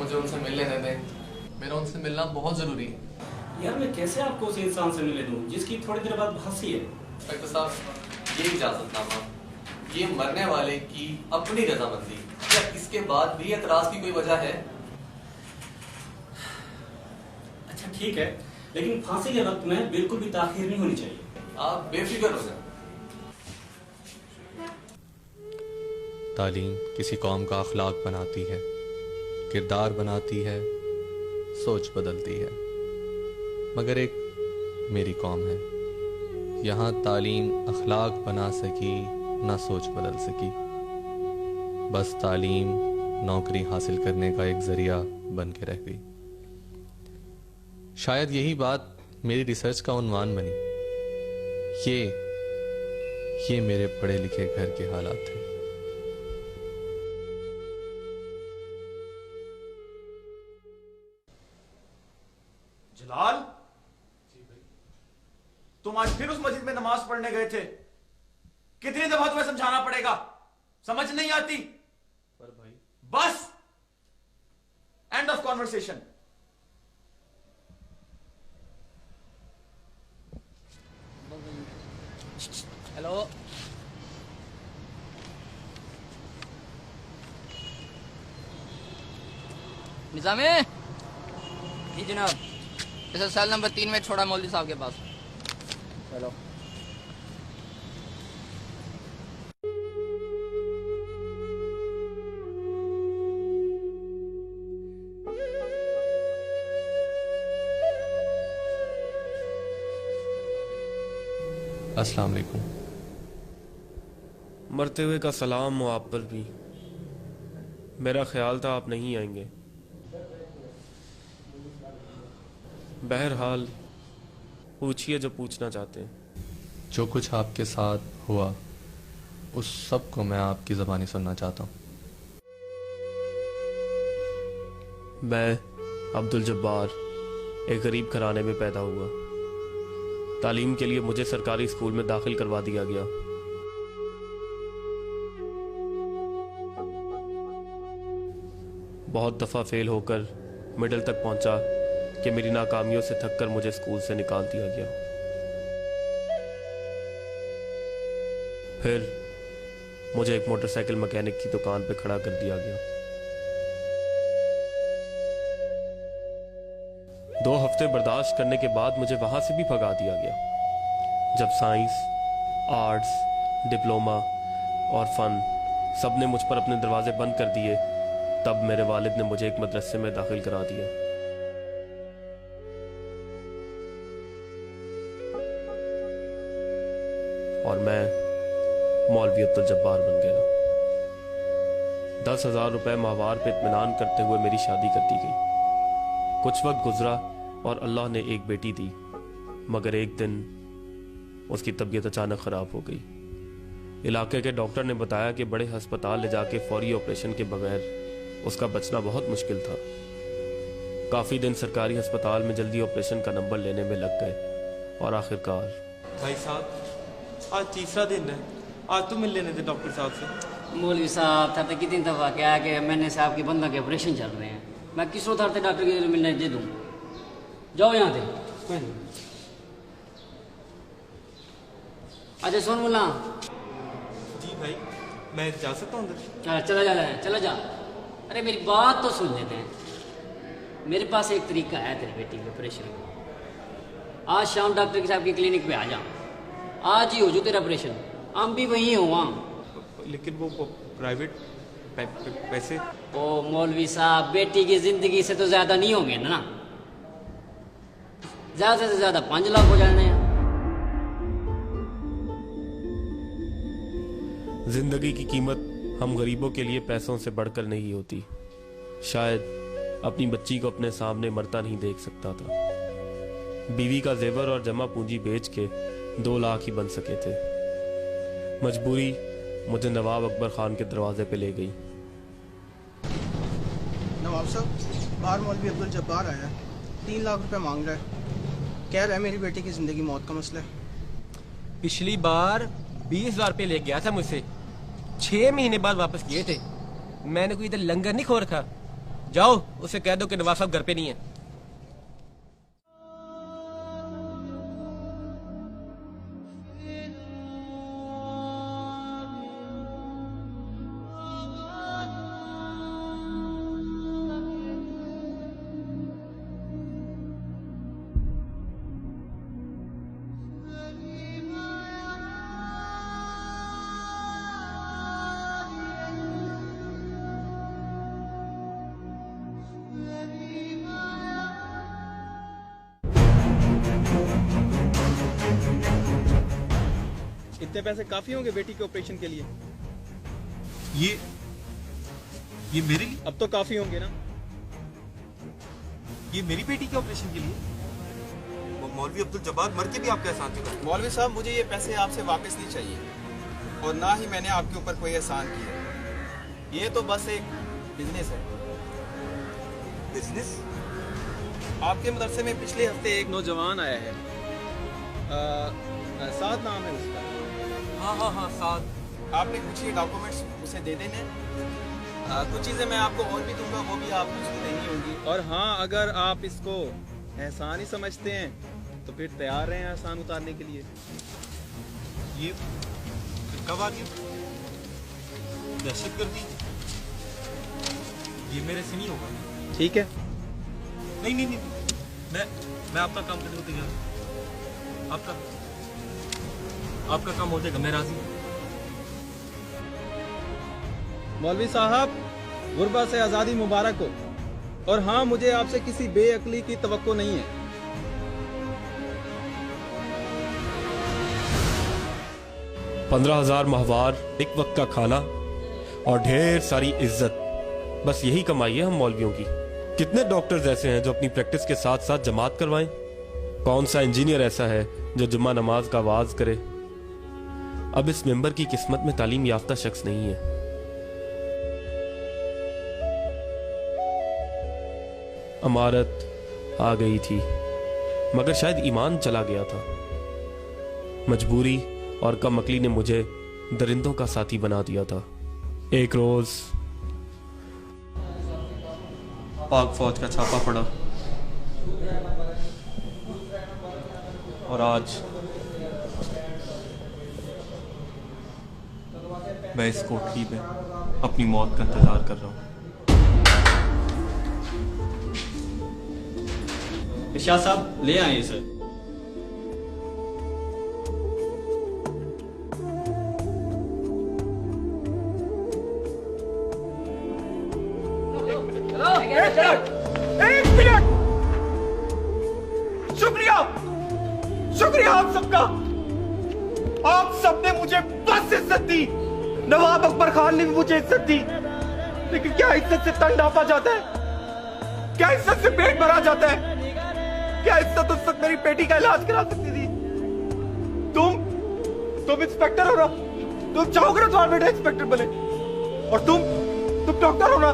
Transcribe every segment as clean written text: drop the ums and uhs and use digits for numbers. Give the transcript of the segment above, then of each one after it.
मुझे उनसे मिल लेने दें, मेरा उनसे मिलना बहुत ज़रूरी है। यार मैं कैसे आपको उस इंसान से मिले दूं जिसकी थोड़ी देर बाद फांसी है? डॉक्टर साहब, ये इजाज़तनामा, ये मरने वाले की अपनी रजामंदी, क्या इसके बाद भी एतराज़ की कोई वजह है? अच्छा ठीक है, लेकिन फांसी के वक्त में बिल्कुल भी ताखीर नहीं होनी चाहिए। आप बेफिक्र हो जाए। तालीम किसी कौम का अखलाक बनाती है, किरदार बनाती है, सोच बदलती है। मगर एक मेरी कौम है, यहाँ तालीम अखलाक बना सकी ना सोच बदल सकी। बस तालीम नौकरी हासिल करने का एक जरिया बन के रह गई। शायद यही बात मेरी रिसर्च का उन्वान बनी। ये मेरे पढ़े लिखे घर के हालात थे। जलाल, तुम आज फिर उस मस्जिद में नमाज पढ़ने गए थे? कितनी दफा तुम्हें समझाना पड़ेगा? समझ नहीं आती? पर भाई, बस, end of conversation. Hello, Nizami. जी जनाब। इसे सेल नंबर 3 में छोड़ा मौलवी साहब के पास। चलो। अस्सलाम वालेकुम। मरते हुए का सलाम हो आप पर भी। मेरा ख्याल था आप नहीं आएंगे। बहरहाल पूछिए जो पूछना चाहते हैं। जो कुछ आपके साथ हुआ उस सब को मैं आपकी ज़बानी सुनना चाहता हूँ। मैं अब्दुल जब्बार एक गरीब घराने में पैदा हुआ। तालीम के लिए मुझे सरकारी स्कूल में दाखिल करवा दिया गया। बहुत दफ़ा फेल होकर मिडिल तक पहुंचा कि मेरी नाकामियों से थककर मुझे स्कूल से निकाल दिया गया। फिर मुझे एक मोटरसाइकिल मैकेनिक की दुकान पर खड़ा कर दिया गया। 2 हफ्ते बर्दाश्त करने के बाद मुझे वहां से भी भगा दिया गया। जब साइंस, आर्ट्स, डिप्लोमा और फन सब ने मुझ पर अपने दरवाजे बंद कर दिए, तब मेरे वालिद ने मुझे एक मदरसे में दाखिल करा दिया। और मैं मौलवी अब्दुल जब्बार बन गया। 10,000 रुपए माहवार पे इत्मीनान करते हुए मेरी शादी कर दी गई। कुछ वक्त गुजरा और अल्लाह ने एक बेटी दी, मगर एक दिन उसकी तबीयत अचानक ख़राब हो गई। इलाके के डॉक्टर ने बताया कि बड़े अस्पताल ले जाके फौरी ऑपरेशन के बगैर उसका बचना बहुत मुश्किल था। काफ़ी दिन सरकारी अस्पताल में जल्दी ऑपरेशन का नंबर लेने में लग गए और आखिरकार। भाई साहब, आज तीसरा दिन है, आज तो मिल लेने थे डॉक्टर साहब से। मौलवी साहब था तो कितनी दफ़ा क्या कि मैंने साहब के बंदा के ऑपरेशन चल रहे हैं, मैं किस रोज थे डॉक्टर के मिलने दे दूँ? जाओ यहाँ थे। अच्छा सुन मुला। जी भाई, मैं जा सकता हूँ अंदर? चला जा। अरे मेरी बात तो सुन लेते हैं। मेरे पास एक तरीका है तेरी बेटी के ऑपरेशन का। आज शाम डॉक्टर के साहब की क्लिनिक पे आ जा, आज ही हो जो तेरा ऑपरेशन। हम भी वहीं हो वहाँ। लेकिन वो प्राइवेट पैसे? ओ मौलवी साहब, बेटी की जिंदगी से तो ज्यादा नहीं होंगे ना। ज्यादा से ज्यादा 5 लाख हो जाने हैं। जिंदगी की कीमत हम गरीबों के लिए पैसों से बढ़कर नहीं होती। शायद अपनी बच्ची को अपने सामने मरता नहीं देख सकता था। बीवी का जेवर और जमा पूंजी बेच के 2 लाख ही बन सके थे। मजबूरी मुझे नवाब अकबर खान के दरवाजे पे ले गई। नवाब साहब, बाहर मौलवी अब्दुल जब्बार आया, 3 लाख रुपए मांग रहा है। कह रहा है मेरी बेटी की जिंदगी मौत का मसला है। पिछली बार 20,000 रुपये ले गया था मुझसे, 6 महीने बाद वापस किए थे। मैंने कोई इधर लंगर नहीं खो रखा जाओ उसे कह दो कि नवाज साहब घर पे नहीं है। इतने पैसे काफी होंगे बेटी के ऑपरेशन के लिए? ये मेरे लिए? अब तो काफी होंगे ना? ये मेरी बेटी के ऑपरेशन के लिए? मौलवी अब्दुल जब्बार मर के भी आपका एहसान चुका? मौलवी साहब, मुझे ये पैसे आपसे वापस नहीं चाहिए और ना ही मैंने आपके ऊपर कोई एहसान किया। ये तो बस एक बिजनेस है। बिजनेस? आपके मदरसे में पिछले हफ्ते एक नौजवान आया है, साद नाम है उसका। हाँ साद। आपने कुछ ये डॉक्यूमेंट्स उसे दे देने, कुछ चीज़ें मैं आपको और भी दूंगा, वो भी आपको उसको देनी होगी। और हाँ, अगर आप इसको एहसान ही समझते हैं तो फिर तैयार हैं एहसान उतारने के लिए। ये कब आ गई? दहशतगर्दी? ये मेरे से नहीं होगा। ठीक है। नहीं, मैं आपका काम करने को तैयार हूं। आपका काम हो जाएगा, मैं राजी हूं। मौलवी साहब, गुरबा से आज़ादी मुबारक हो। और हाँ, मुझे आपसे किसी बेअक्ली की तवक्को नहीं है। पंद्रह 15,000 माहवार, एक वक्त का खाना और ढेर सारी इज्जत, बस यही कमाई है हम मौलवियों की। कितने डॉक्टर्स ऐसे हैं जो अपनी प्रैक्टिस के साथ साथ जमात करवाएं? कौन सा इंजीनियर ऐसा है जो जुम्मा नमाज का आवाज करे? अब इस मेंबर की किस्मत में तालीम याफ्ता शख्स नहीं है। अमारत आ गई थी, मगर शायद ईमान चला गया था। मजबूरी और कम अकली ने मुझे दरिंदों का साथी बना दिया था। एक रोज पाक फौज का छापा पड़ा और आज मैं इस कोठरी में अपनी मौत का इंतजार कर रहा हूं। इरशाद साहब ले आए इसे। एक मिनट। शुक्रिया आप सबका। आप सबने मुझे बस इज्जत दी। नवाब अकबर खान ने भी मुझे इज्जत दी, लेकिन क्या इज्जत से तन ढांपा जाता है? क्या इज्जत से पेट भरा जाता है? क्या इज्जत उस वक्त मेरी बेटी का इलाज करा सकती थी? तुम इंस्पेक्टर हो ना, तुम चाहोगे ना तुम्हारा बेटा इंस्पेक्टर बने, और तुम डॉक्टर हो ना,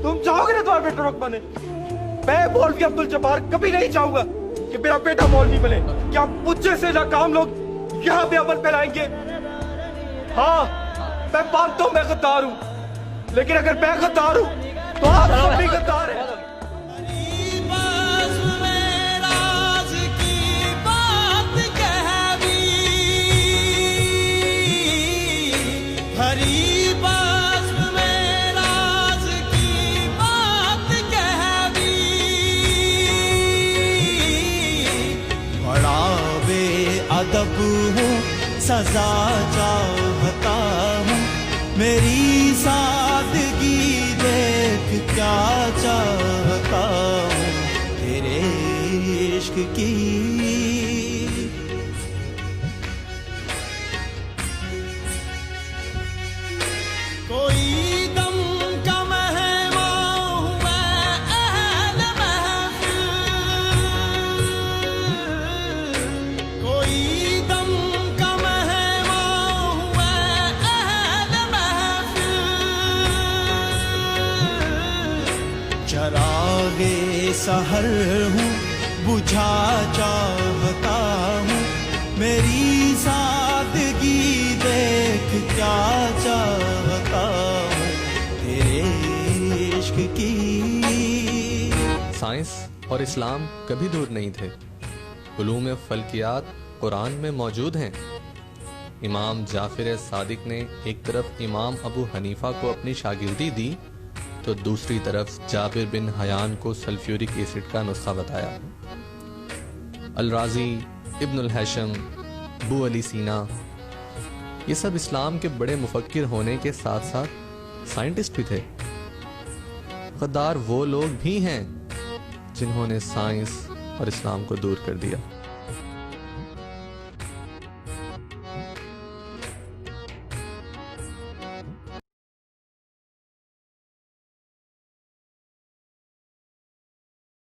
तुम चाहोगे ना तुम्हारा बेटा डॉक्टर बने। मैं मौलवी अब्दुल जब्बार कभी नहीं चाहूंगा कि मेरा बेटा मौलवी बने। क्या मुझे से नाकाम लोग यहाँ पे अमल फैलाएंगे? हाँ, मैं मानता हूं मैं गद्दार हूं, लेकिन अगर मैं गद्दार हूं तो आप सब भी गद्दार हैं। अदब हूँ, सजा चाहता हूँ, मेरी सादगी देख क्या चाहता हूँ तेरे इश्क की। कोई दम का मेहमान हूँ मैं, अहल महफिल। कोई दम का मेहमान हूँ मैं, अहल महफिल। चरागे सहर हूँ, बुझा चाहता हूँ, मेरी सादगी देख क्या चाहता हूँ तेरे इश्क की। साइंस और इस्लाम कभी दूर नहीं थे। उलूम फल्कियात कुरान में मौजूद हैं। इमाम जाफिर सादिक ने एक तरफ इमाम अबू हनीफा को अपनी शागिर्दी दी तो दूसरी तरफ जाबिर बिन हयान को सल्फ्यूरिक एसिड का नुस्खा बताया। अल राजी, इब्न अल हैशम, अबू अली सीना, ये सब इस्लाम के बड़े मुफक्किर होने के साथ साथ साइंटिस्ट भी थे। गद्दार वो लोग भी हैं जिन्होंने साइंस और इस्लाम को दूर कर दिया।